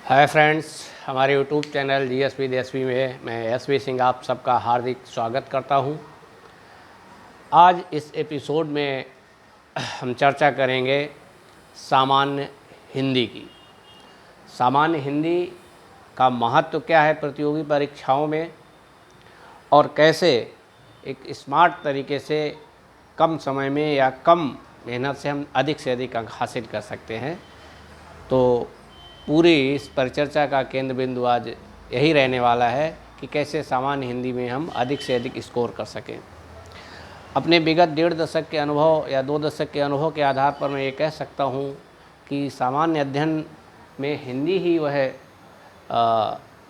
Hi friends, हमारे YouTube channel GSP देसवी में मैं एसवी सिंह आप सबका हार्दिक स्वागत करता हूं। आज इस एपिसोड में हम चर्चा करेंगे सामान्य हिंदी की। सामान्य हिंदी का महत्व क्या है प्रतियोगी परीक्षाओं में और कैसे एक स्मार्ट तरीके से कम समय में या कम मेहनत से हम अधिक से अधिक अंक हासिल कर सकते हैं। तो पूरी इस परिचर्चा का केंद्र बिंदु आज यही रहने वाला है कि कैसे सामान्य हिंदी में हम अधिक से अधिक स्कोर कर सकें। अपने विगत 1.5 दशक के अनुभव या 2 दशक के अनुभव के आधार पर मैं ये कह सकता हूँ कि सामान्य अध्ययन में हिंदी ही वह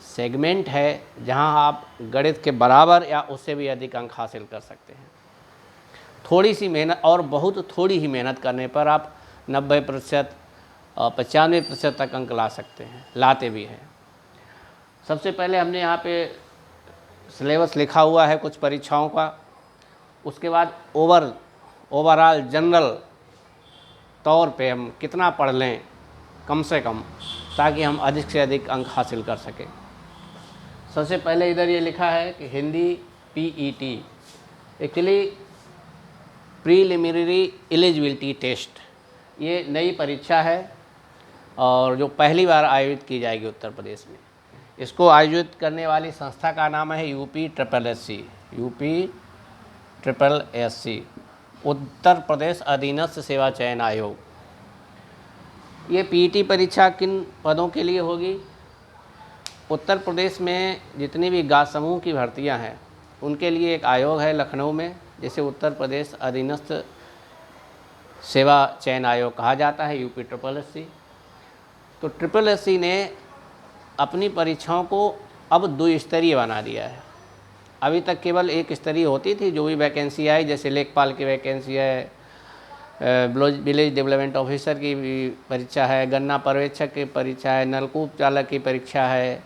सेगमेंट है जहाँ आप गणित के बराबर या उससे भी अधिक अंक हासिल कर सकते हैं। थोड़ी सी मेहनत और बहुत थोड़ी ही मेहनत करने पर आप 90% 95% तक अंक ला सकते हैं, लाते भी हैं। सबसे पहले हमने यहाँ पे सिलेबस लिखा हुआ है कुछ परीक्षाओं का। उसके बाद ओवरऑल जनरल तौर पे हम कितना पढ़ लें कम से कम, ताकि हम अधिक से अधिक अंक हासिल कर सकें। सबसे पहले इधर ये लिखा है कि Hindi PET actually preliminary eligibility test, ये नई परीक्षा है और जो पहली बार आयोजित की जाएगी उत्तर प्रदेश में। इसको आयोजित करने वाली संस्था का नाम है UP triple S C, Uttar Pradesh अधीनस्थ सेवा चयन आयोग। ये पीईटी परीक्षा किन पदों के लिए होगी? उत्तर प्रदेश में जितनी भी गाँव समूह की भर्तियां हैं उनके लिए एक आयोग है लखनऊ में, जिसे उत्तर प्रदेश अधीनस्थ सेवा चयन आयोग कहा जाता है, यूपी ट्रिपल एस सी। तो ट्रिपल एस सी ने अपनी परीक्षाओं को अब 2 स्तरीय बना दिया है। अभी तक केवल 1 स्तरीय होती थी, जो भी वैकेंसी आई, जैसे लेखपाल की वैकेंसी है, विलेज डेवलपमेंट ऑफिसर की भी परीक्षा है, गन्ना पर्यवेक्षक की परीक्षा है, नलकूप चालक की परीक्षा है,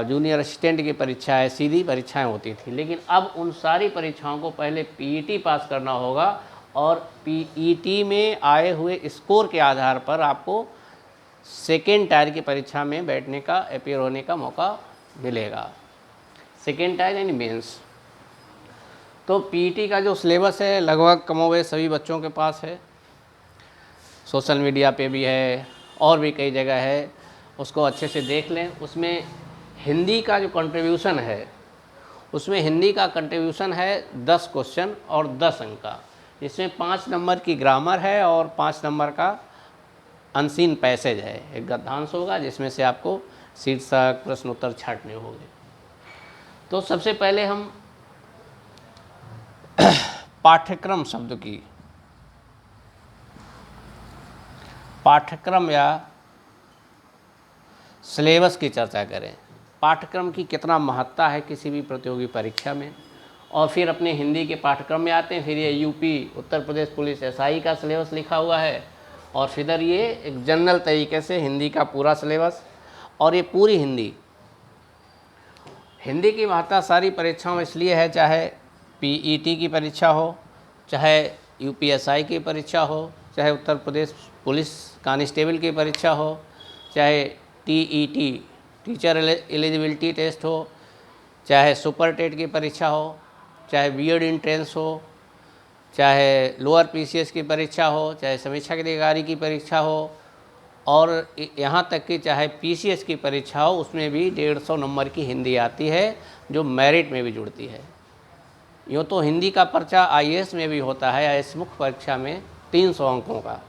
जूनियर असिस्टेंट की परीक्षा है, सीधी परीक्षाएं होती थी। लेकिन अब उन सारी परीक्षाओं को पहले पीईटी पास करना होगा और पीईटी में आए हुए स्कोर के आधार पर आपको सेकेंड टायर की परीक्षा में बैठने का, अपीयर होने का मौका मिलेगा। सेकेंड टायर यानी मेंस। तो पीईटी का जो सिलेबस है लगभग कमोबेश सभी बच्चों के पास है, सोशल मीडिया पे भी है और भी कई जगह है, उसको अच्छे से देख लें। उसमें हिंदी का जो कंट्रीब्यूशन है, उसमें हिंदी का कंट्रीब्यूशन है 10 क्वेश्चन और 10 अंक का, जिसमें 5 नंबर की ग्रामर है और 5 नंबर का अनसीन पैसेज है, एक गद्यांश होगा जिसमें से आपको शीर्षक प्रश्न उत्तर छांटने होंगे। तो सबसे पहले हम पाठ्यक्रम शब्द की, पाठ्यक्रम या सिलेबस की चर्चा करें। पाठ्यक्रम की कितना महत्ता है किसी भी प्रतियोगी परीक्षा में, और फिर अपने हिंदी के पाठ्यक्रम में आते हैं। फिर ये UP Uttar Pradesh police SI का सिलेबस लिखा हुआ है, और फिर ये एक जनरल तरीके से हिंदी का पूरा सिलेबस। और ये पूरी हिंदी की महत्ता सारी परीक्षाओं में इसलिए है, चाहे पीईटी की परीक्षा हो, चाहे यूपीएसआई की परीक्षा हो, चाहे उत्तर प्रदेश पुलिस कांस्टेबल की परीक्षा हो, चाहे टीईटी टीचर एलिजिबिलिटी टेस्ट हो, चाहे सुपर टेट की परीक्षा हो, चाहे बीएड एंट्रेंस हो, चाहे लोअर पीसीएस की परीक्षा हो, चाहे समीक्षा अधिकारी की परीक्षा हो, और यहाँ तक कि चाहे पीसीएस की परीक्षा हो, उसमें भी 150 नंबर की हिंदी आती है, जो मेरिट में भी जुड़ती है। यूँ तो हिंदी का पर्चा आईएएस में भी होता है, आईएएस मुख्य परीक्षा में 300 अंकों का,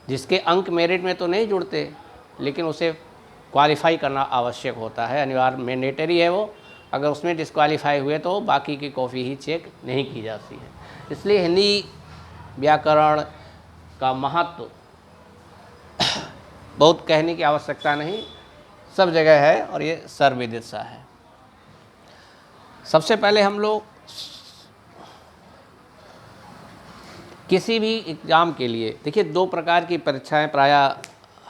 जिसके अंक मेरिट में तो नहीं जुड़ते, लेकिन उसे क्वालिफाई करना आवश्यक होता है, अनिवार्य मैंडेटरी है वो। अगर उसमें डिस्क्वालीफाई हुए तो बाकी की कॉपी ही चेक नहीं की जाती है। इसलिए हिंदी व्याकरण का महत्व बहुत कहने की आवश्यकता नहीं, सब जगह है और ये सर्वविदित सा है। सबसे पहले हम लोग किसी भी एग्ज़ाम के लिए, देखिए 2 प्रकार की परीक्षाएं प्रायः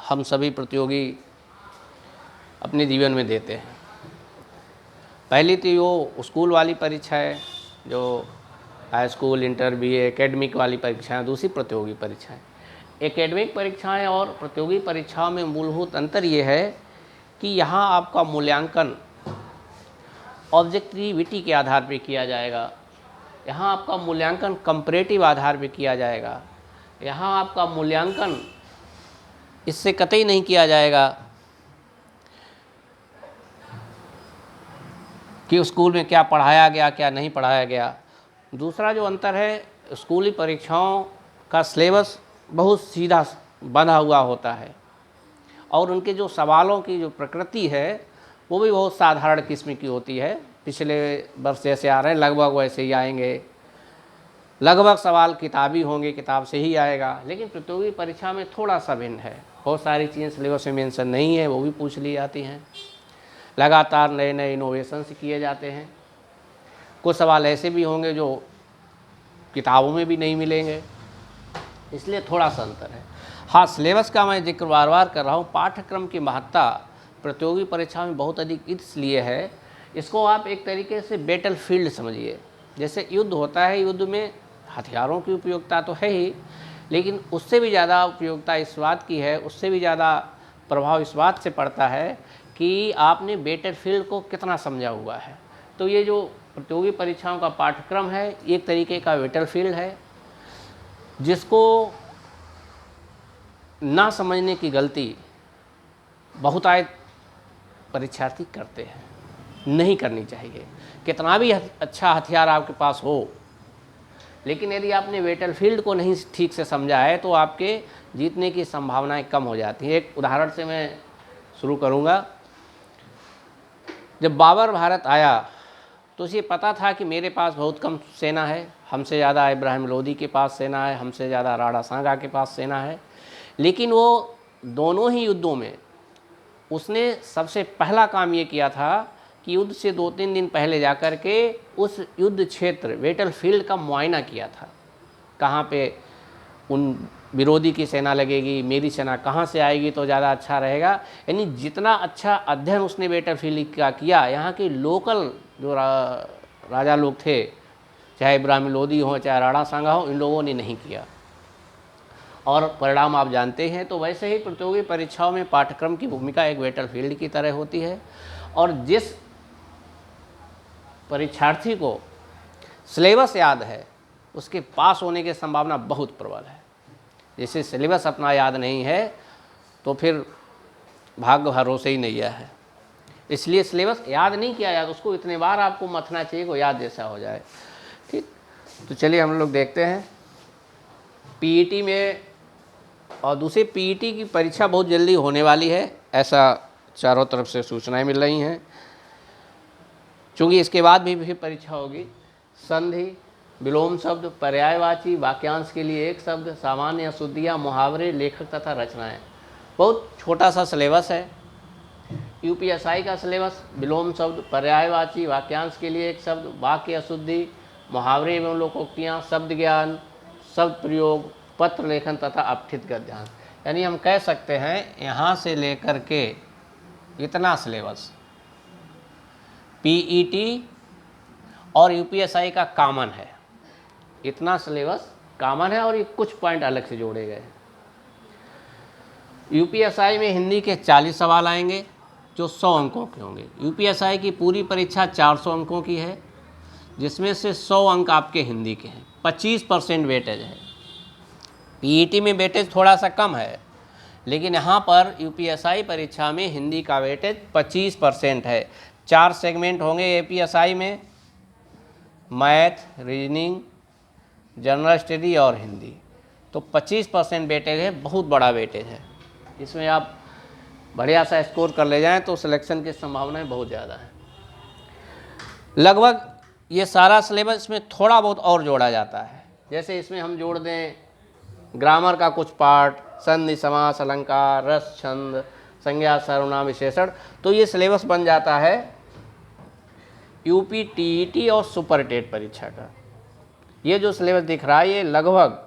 हम सभी प्रतियोगी अपने जीवन में देते हैं। पहली तो वो स्कूल वाली परीक्षा है, जो high school, inter, BA, academic वाली परीक्षाएं। दूसरी प्रतियोगी परीक्षाएं। एकेडमिक परीक्षाएं और प्रतियोगी परीक्षाओं में मूलभूत अंतर ये है कि यहाँ आपका मूल्यांकन ऑब्जेक्टिविटी के आधार पर किया जाएगा, यहाँ आपका मूल्यांकन कंपैरेटिव आधार पर किया जाएगा, यहाँ आपका मूल्यांकन इससे कतई नहीं किया जाएगा कि स्कूल में क्या पढ़ाया गया क्या नहीं पढ़ाया गया। दूसरा जो अंतर है, स्कूली परीक्षाओं का सिलेबस बहुत सीधा बंधा हुआ होता है और उनके जो सवालों की जो प्रकृति है वो भी बहुत साधारण किस्म की होती है। पिछले वर्ष जैसे आ रहे हैं लगभग वैसे ही आएंगे, लगभग सवाल किताबी होंगे, किताब से ही आएगा। लेकिन प्रतियोगी परीक्षा में थोड़ा सा भिन्न है, बहुत सारी चीज़ें सिलेबस में मेंशन नहीं है, वो भी पूछ ली जाती हैं। लगातार नए नए इनोवेशंस किए जाते हैं। कुछ सवाल ऐसे भी होंगे जो किताबों में भी नहीं मिलेंगे, इसलिए थोड़ा सा अंतर है। हाँ, सिलेबस का मैं जिक्र बार बार कर रहा हूँ। पाठ्यक्रम की महत्ता प्रतियोगी परीक्षा में बहुत अधिक इसलिए है, इसको आप एक तरीके से बैटल फील्ड समझिए। जैसे युद्ध होता है, युद्ध में हथियारों की उपयोगिता तो है ही, लेकिन उससे भी ज़्यादा उपयोगिता इस बात की है, उससे भी ज़्यादा प्रभाव इस बात से पड़ता है कि आपने बैटल फील्ड को कितना समझा हुआ है। तो ये जो प्रतियोगी परीक्षाओं का पाठ्यक्रम है, एक तरीके का बैटल फील्ड है, जिसको ना समझने की गलती बहुतायत परीक्षार्थी करते हैं, नहीं करनी चाहिए। कितना भी अच्छा हथियार आपके पास हो, लेकिन यदि आपने बैटल फील्ड को नहीं ठीक से समझा है तो आपके जीतने की संभावनाएं कम हो जाती हैं। एक उदाहरण से मैं शुरू करूंगा। जब बाबर भारत आया तो उसे पता था कि मेरे पास बहुत कम सेना है, हमसे ज़्यादा इब्राहिम लोदी के पास सेना है, हमसे ज़्यादा राणा सांगा के पास सेना है। लेकिन वो दोनों ही युद्धों में उसने सबसे पहला काम ये किया था कि युद्ध से 2-3 दिन पहले जाकर के उस युद्ध क्षेत्र बैटल फील्ड का मुआयना किया था। कहाँ पे उन विरोधी की सेना लगेगी, मेरी सेना कहाँ से आएगी तो ज़्यादा अच्छा रहेगा। यानी जितना अच्छा अध्ययन उसने बैटल फील्ड का किया, यहाँ के लोकल जो राजा लोग थे, चाहे इब्राहिम लोदी हो चाहे राणा सांगा हो, इन लोगों ने नहीं किया और परिणाम आप जानते हैं। तो वैसे ही प्रतियोगी परीक्षाओं में पाठ्यक्रम की भूमिका एक बैटल फील्ड की तरह होती है और जिस परीक्षार्थी को सिलेबस याद है उसके पास होने की संभावना बहुत प्रबल है। जैसे सिलेबस अपना याद नहीं है तो फिर भाग्य भरोसे ही नहीं है। इसलिए सिलेबस याद नहीं किया जाता, उसको इतने बार आपको मथना चाहिए कि याद जैसा हो जाए। ठीक, तो चलिए हम लोग देखते हैं पीईटी में। और दूसरी पीईटी की परीक्षा बहुत जल्दी होने वाली है, ऐसा चारों तरफ से सूचनाएं मिल रही हैं। चूँकि इसके बाद भी परीक्षा होगी। संधि, विलोम शब्द, पर्यायवाची, वाक्यांश के लिए एक शब्द, सामान्य अशुद्धियाँ, मुहावरे, लेखक तथा रचनाएं। बहुत छोटा सा सिलेबस है। यूपीएसआई का सिलेबस विलोम शब्द, पर्यायवाची, वाक्यांश के लिए एक शब्द, वाक्य अशुद्धि, मुहावरे एवं लोकोक्तियाँ, शब्द ज्ञान, शब्द प्रयोग, पत्र लेखन तथा अपठित गद्यांश। यानी हम कह सकते हैं यहाँ से लेकर के इतना सिलेबस पीईटी और यूपीएसआई का कॉमन है। इतना सिलेबस कॉमन है और ये कुछ पॉइंट अलग से जोड़े गए। यूपीएसआई में हिंदी के 40 सवाल आएंगे जो 100 अंकों के होंगे। यूपीएसआई की पूरी परीक्षा 400 अंकों की है, जिसमें से 100 अंक आपके हिंदी के हैं। 25% वेटेज है। पीईटी में वेटेज थोड़ा सा कम है, लेकिन यहाँ पर यूपीएसआई परीक्षा में हिंदी का वेटेज 25% है। 4 सेगमेंट होंगे एपीएसआई में, मैथ, रीजनिंग, जनरल स्टडी और हिंदी। तो 25% वेटेज है, बहुत बड़ा वेटेज है। इसमें आप बढ़िया सा स्कोर कर ले जाएं तो सिलेक्शन की संभावनाएं बहुत ज़्यादा हैं। लगभग ये सारा सिलेबस में थोड़ा बहुत और जोड़ा जाता है। जैसे इसमें हम जोड़ दें ग्रामर का कुछ पार्ट, संधि, समास, अलंकार, रस, छंद, संज्ञा, सर्वनाम, विशेषण, तो ये सिलेबस बन जाता है यूपी टीईटी और सुपर टेट परीक्षा का। ये जो सिलेबस दिख रहा है ये लगभग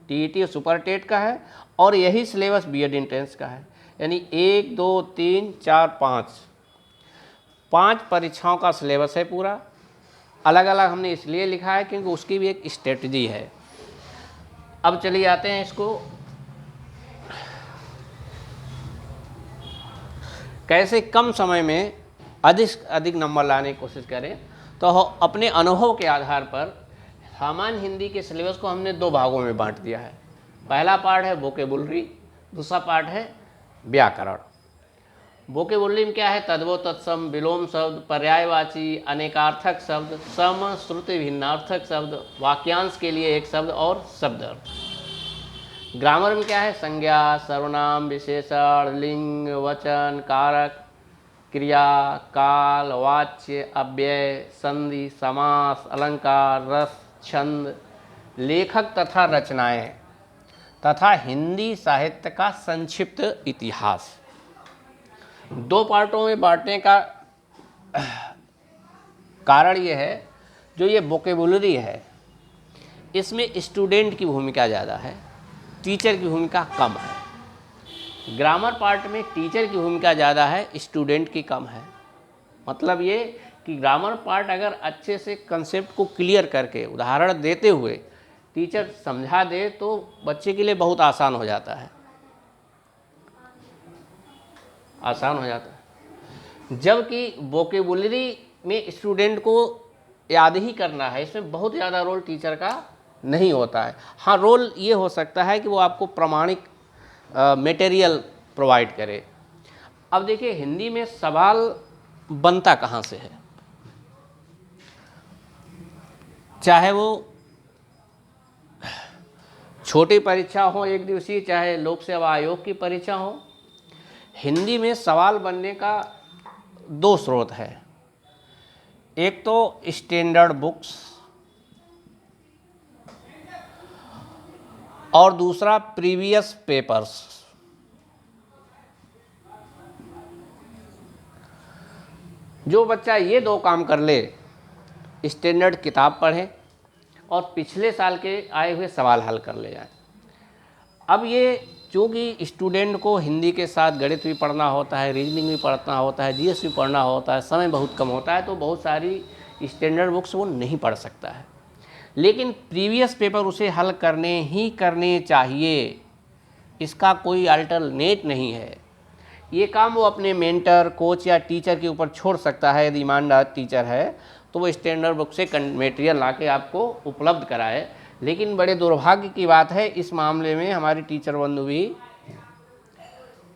टीईटी और सुपर टेट का है और यही सिलेबस बीएड एंट्रेंस का है। यानी 1, 2, 3, 4, 5 परीक्षाओं का सिलेबस है पूरा। अलग अलग हमने इसलिए लिखा है क्योंकि उसकी भी एक स्ट्रेटजी है। अब चलिए आते हैं इसको कैसे कम समय में अधिक अधिक नंबर लाने की कोशिश करें। तो अपने अनुभव के आधार पर सामान्य हिंदी के सिलेबस को हमने 2 भागों में बांट दिया है। पहला पार्ट है वोकेबुलरी, दूसरा पार्ट है व्याकरण। वोकेबुलरी में क्या है? तद्भव, तत्सम, विलोम शब्द, पर्यायवाची, अनेकार्थक शब्द, सम श्रुति भिन्नार्थक शब्द, वाक्यांश के लिए एक शब्द और शब्द अर्थ। ग्रामर में क्या है? संज्ञा, सर्वनाम, विशेषण, लिंग, वचन, कारक, क्रिया, काल, वाच्य, अव्यय, संधि, समास, अलंकार, रस, छंद, लेखक तथा रचनाएं तथा हिंदी साहित्य का संक्षिप्त इतिहास। 2 पार्टों में बांटने का कारण ये है, जो ये वोकेबुलरी है इसमें स्टूडेंट की भूमिका ज़्यादा है, टीचर की भूमिका कम है। ग्रामर पार्ट में टीचर की भूमिका ज़्यादा है, स्टूडेंट की कम है। मतलब ये कि ग्रामर पार्ट अगर अच्छे से कंसेप्ट को क्लियर करके उदाहरण देते हुए टीचर समझा दे तो बच्चे के लिए बहुत आसान हो जाता है, आसान हो जाता है। जबकि वोकेबुलरी में स्टूडेंट को याद ही करना है, इसमें बहुत ज़्यादा रोल टीचर का नहीं होता है। हाँ, रोल ये हो सकता है कि वो आपको प्रमाणिक मटेरियल प्रोवाइड करे। अब देखिए हिंदी में सवाल बनता कहाँ से है, चाहे वो छोटी परीक्षा हो 1 दिवसीय, चाहे लोक सेवा आयोग की परीक्षा हो, हिंदी में सवाल बनने का 2 स्रोत है। एक तो स्टैंडर्ड बुक्स और दूसरा प्रीवियस पेपर्स। जो बच्चा ये 2 काम कर ले, स्टैंडर्ड किताब पढ़े और पिछले साल के आए हुए सवाल हल कर ले जाए। अब ये चूँकि स्टूडेंट को हिंदी के साथ गणित भी पढ़ना होता है, रीजनिंग भी पढ़ना होता है, जीएस भी पढ़ना होता है, समय बहुत कम होता है, तो बहुत सारी स्टैंडर्ड बुक्स वो नहीं पढ़ सकता है। लेकिन प्रीवियस पेपर उसे हल करने चाहिए, इसका कोई अल्टरनेट नहीं है। ये काम वो अपने मेंटर, कोच या टीचर के ऊपर छोड़ सकता है। यदि ईमानदार टीचर है तो वो स्टैंडर्ड बुक से मटेरियल ला के आपको उपलब्ध कराए। लेकिन बड़े दुर्भाग्य की बात है, इस मामले में हमारे टीचर बंधु भी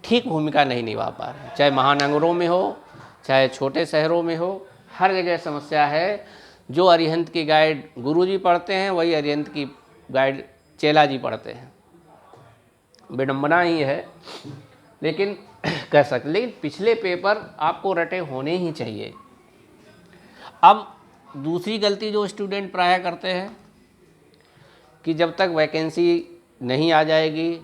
ठीक भूमिका नहीं निभा पा रहे, चाहे महानगरों में हो, चाहे छोटे शहरों में हो, हर जगह समस्या है। जो अरिहंत की गाइड गुरुजी पढ़ते हैं, वही अरिहंत की गाइड चेला जी पढ़ते हैं। विडंबना ही है, लेकिन कह सकते। लेकिन पिछले पेपर आपको रटे होने ही चाहिए। अब दूसरी गलती जो स्टूडेंट प्रायः करते हैं कि जब तक वैकेंसी नहीं आ जाएगी,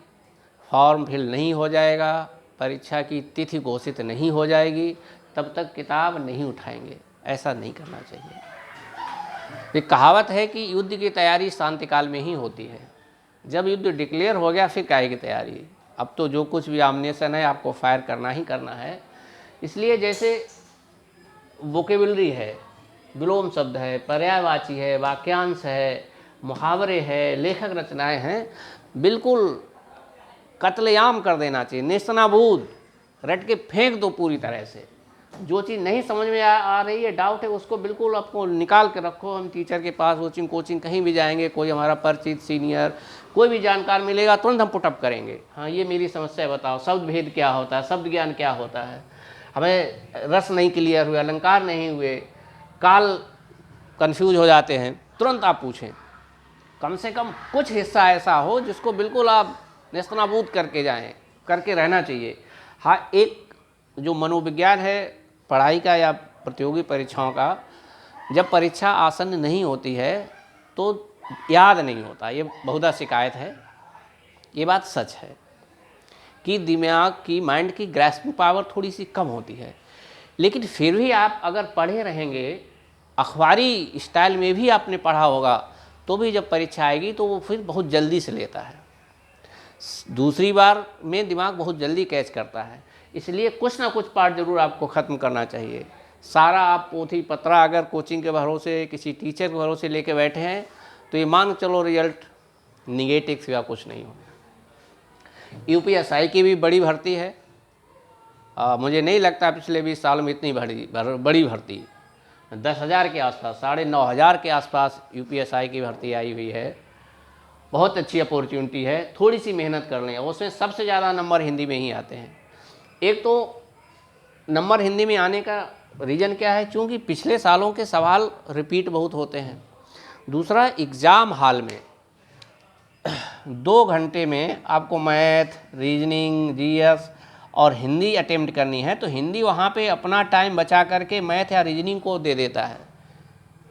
फॉर्म फिल नहीं हो जाएगा, परीक्षा की तिथि घोषित नहीं हो जाएगी, तब तक किताब नहीं उठाएंगे। ऐसा नहीं करना चाहिए। एक कहावत है कि युद्ध की तैयारी शांतिकाल में ही होती है। जब युद्ध डिक्लेयर हो गया फिर काहे की तैयारी। अब तो जो कुछ भी आमनेशन है आपको फायर करना ही करना है। इसलिए जैसे वोकेबुलरी है, विलोम शब्द है, पर्यायवाची है, वाक्यांश है, मुहावरे है, लेखक रचनाएं हैं, बिल्कुल कत्लेआम कर देना चाहिए, नेस्तनाबूद रट के फेंक दो पूरी तरह से। जो चीज़ नहीं समझ में आ रही है, डाउट है, उसको बिल्कुल आपको निकाल के रखो। हम टीचर के पास कोचिंग कहीं भी जाएंगे, कोई हमारा परिचित सीनियर कोई भी जानकार मिलेगा, तुरंत हम पुटअप करेंगे। हाँ, ये मेरी समस्या बताओ, शब्द भेद क्या होता है, शब्द ज्ञान क्या होता है, हमें रस नहीं क्लियर हुए, अलंकार नहीं हुए, काल कंफ्यूज हो जाते हैं, तुरंत आप पूछें। कम से कम कुछ हिस्सा ऐसा हो जिसको बिल्कुल आप नेस्तनाबूद करके जाएं, करके रहना चाहिए। हाँ, एक जो मनोविज्ञान है पढ़ाई का या प्रतियोगी परीक्षाओं का, जब परीक्षा आसन्न नहीं होती है तो याद नहीं होता। ये बहुधा शिकायत है, ये बात सच है कि दिमाग की, माइंड की ग्रैस्पिंग पावर थोड़ी सी कम होती है। लेकिन फिर भी आप अगर पढ़े रहेंगे, अखबारी स्टाइल में भी आपने पढ़ा होगा, तो भी जब परीक्षा आएगी तो वो फिर बहुत जल्दी से लेता है। दूसरी बार में दिमाग बहुत जल्दी कैच करता है। इसलिए कुछ ना कुछ पार्ट जरूर आपको ख़त्म करना चाहिए। सारा आप पोथी पत्रा अगर कोचिंग के भरोसे, किसी टीचर के भरोसे लेके बैठे हैं तो ये मान चलो रिजल्ट निगेटिव सिवा कुछ नहीं हो। यूपीएसआई की भी बड़ी भर्ती है, मुझे नहीं लगता पिछले 20 साल में इतनी बड़ी भर्ती, 10,000 के आसपास, 9,500 के आसपास यूपीएसआई की भर्ती आई हुई है। बहुत अच्छी अपॉर्चुनिटी है, थोड़ी सी मेहनत कर लें। उसमें सबसे ज़्यादा नंबर हिंदी में ही आते हैं। एक तो नंबर हिंदी में आने का रीज़न क्या है, चूँकि पिछले सालों के सवाल रिपीट बहुत होते हैं। दूसरा, एग्ज़ाम हॉल में 2 घंटे में आपको मैथ, रीजनिंग, जीएस और हिंदी अटेम्प्ट करनी है, तो हिंदी वहाँ पे अपना टाइम बचा करके मैथ या रीजनिंग को दे देता है।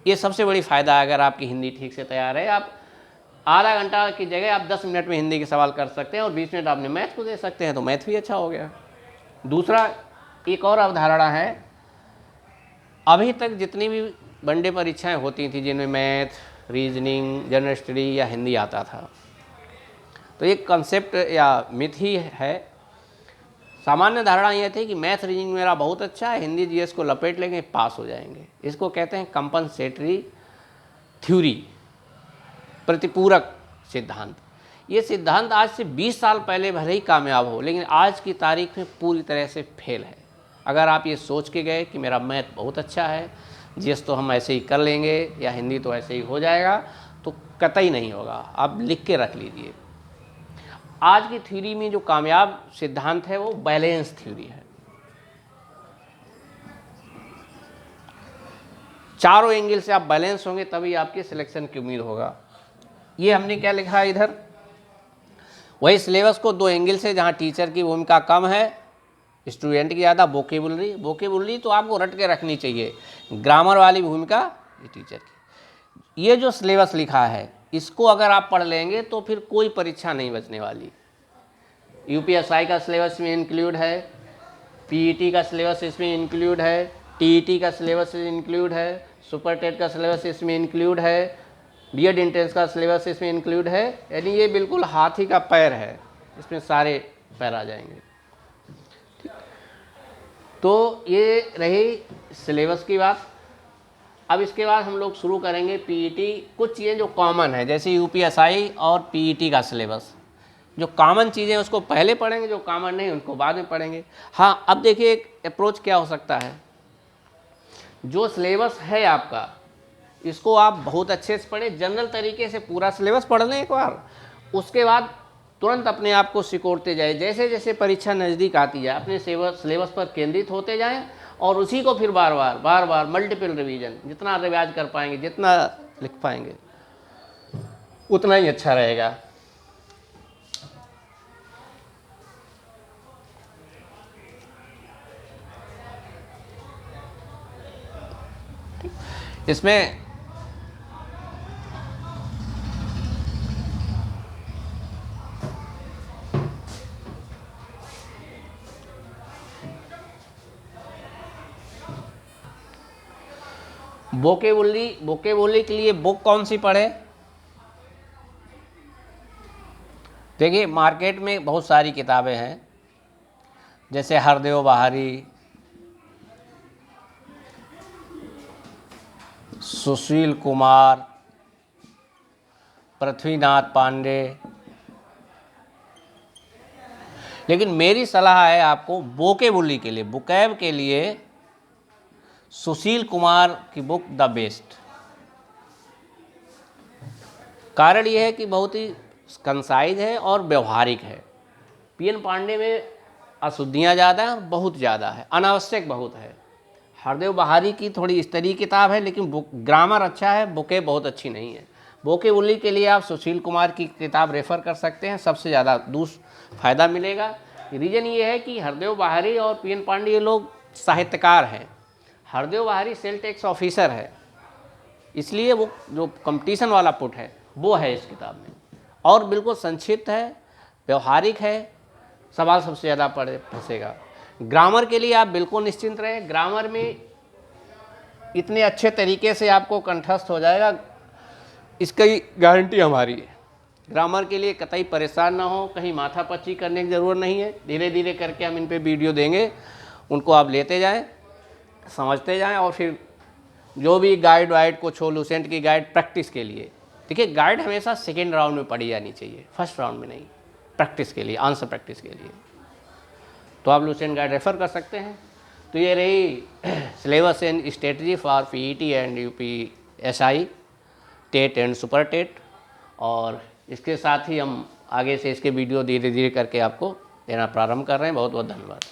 ये सबसे बड़ी फ़ायदा है। अगर आपकी हिंदी ठीक से तैयार है, आप आधा घंटा की जगह आप 10 मिनट में हिंदी के सवाल कर सकते हैं और 20 मिनट आपने मैथ को दे सकते हैं, तो मैथ भी अच्छा हो गया। दूसरा, एक और अवधारणा है, अभी तक जितनी भी वनडे परीक्षाएं होती थी जिनमें मैथ, रीजनिंग, जनरल स्टडी या हिंदी आता था, तो एक कंसेप्ट या मिथ ही है। सामान्य धारणा यह थी कि मैथ रीजनिंग मेरा बहुत अच्छा है, हिंदी जीएस को लपेट लेंगे, पास हो जाएंगे। इसको कहते हैं कंपनसेटरी थ्योरी, प्रतिपूरक सिद्धांत। ये सिद्धांत आज से 20 साल पहले भले ही कामयाब हो, लेकिन आज की तारीख में पूरी तरह से फेल है। अगर आप ये सोच के गए कि मेरा मैथ बहुत अच्छा है, जीएस तो हम ऐसे ही कर लेंगे या हिंदी तो ऐसे ही हो जाएगा, तो कतई नहीं होगा। आप लिख के रख लीजिए। आज की थ्योरी में जो कामयाब सिद्धांत है वो बैलेंस थ्योरी है। चारों एंगल से आप बैलेंस होंगे तभी आपके सिलेक्शन की उम्मीद होगा। ये हमने क्या लिखा है इधर, वही सिलेबस को 2 एंगल से, जहाँ टीचर की भूमिका कम है, स्टूडेंट की ज़्यादा। वोकेबुलरी तो आपको रट के रखनी चाहिए, ग्रामर वाली भूमिका ये टीचर की। ये जो सिलेबस लिखा है इसको अगर आप पढ़ लेंगे तो फिर कोई परीक्षा नहीं बचने वाली। यूपीएसआई का सिलेबस में इंक्लूड है, पीईटी का सिलेबस इसमें इंक्लूड है, टीईटी का सिलेबस इंक्लूड है, सुपर टेट का सिलेबस इसमें इंक्लूड है, बीएड एंट्रेंस का सिलेबस इसमें इंक्लूड है। यानी ये बिल्कुल हाथी का पैर है, इसमें सारे पैर आ जाएंगे। तो ये रही सिलेबस की बात। अब इसके बाद हम लोग शुरू करेंगे पीईटी। कुछ चीज़ें जो कॉमन है, जैसे यूपीएसआई और पीईटी का सिलेबस, जो कॉमन चीज़ें उसको पहले पढ़ेंगे, जो कॉमन नहीं उनको बाद में पढ़ेंगे। हाँ, अब देखिए एक अप्रोच क्या हो सकता है, जो सिलेबस है आपका इसको आप बहुत अच्छे से पढ़ें, जनरल तरीके से पूरा सिलेबस पढ़ लें एक बार। उसके बाद तुरंत अपने आप को सिकोड़ते जाए, जैसे जैसे परीक्षा नज़दीक आती है अपने सिलेबस पर केंद्रित होते जाएं और उसी को फिर बार बार मल्टीपल रिवीजन, जितना रिवाइज कर पाएंगे, जितना लिख पाएंगे, उतना ही अच्छा रहेगा। इसमें वोकेबुलरी के लिए बुक कौन सी पढ़े? देखिए, मार्केट में बहुत सारी किताबें हैं, जैसे हरदेव बहारी, सुशील कुमार, पृथ्वीनाथ पांडे। लेकिन मेरी सलाह है आपको वोकेबुलरी के लिए, बुकैब के लिए सुशील कुमार की बुक द बेस्ट। कारण यह है कि बहुत ही कंसाइज है और व्यवहारिक है। पीएन पांडे में अशुद्धियाँ ज़्यादा हैं, बहुत ज़्यादा है, अनावश्यक बहुत है। हरदेव बहारी की थोड़ी इस तरह की किताब है, लेकिन ग्रामर अच्छा है, बुके बहुत अच्छी नहीं है। वोकेबुलरी के लिए आप सुशील कुमार की किताब रेफ़र कर सकते हैं, सबसे ज़्यादा फ़ायदा मिलेगा। रीज़न ये है कि हरदेव बहारी और पीएन पांडे ये लोग साहित्यकार हैं। हरदेव बहारी सेल टैक्स ऑफिसर है, इसलिए वो जो कंपटीशन वाला पुट है वो है इस किताब में, और बिल्कुल संक्षिप्त है, व्यवहारिक है, सवाल सबसे ज़्यादा फंसेगा। ग्रामर के लिए आप बिल्कुल निश्चिंत रहें, ग्रामर में इतने अच्छे तरीके से आपको कंठस्थ हो जाएगा, इसकी गारंटी हमारी है। ग्रामर के लिए कतई परेशान ना हो, कहीं माथापच्ची करने की ज़रूरत नहीं है। धीरे धीरे करके हम इन पे वीडियो देंगे, उनको आप लेते जाएं, समझते जाएं, और फिर जो भी गाइड वाइड कुछ हो, लूसेंट की गाइड प्रैक्टिस के लिए। देखिए, गाइड हमेशा सेकेंड राउंड में पढ़ी जानी चाहिए, फर्स्ट राउंड में नहीं, प्रैक्टिस के लिए, आंसर प्रैक्टिस के लिए। तो आप लुसेंट गाइड रेफ़र कर सकते हैं। तो ये रही syllabus and strategy for PET and UPSI TET and super TET, और इसके साथ ही हम आगे से इसके वीडियो धीरे धीरे करके आपको देना प्रारंभ कर रहे हैं। बहुत बहुत धन्यवाद।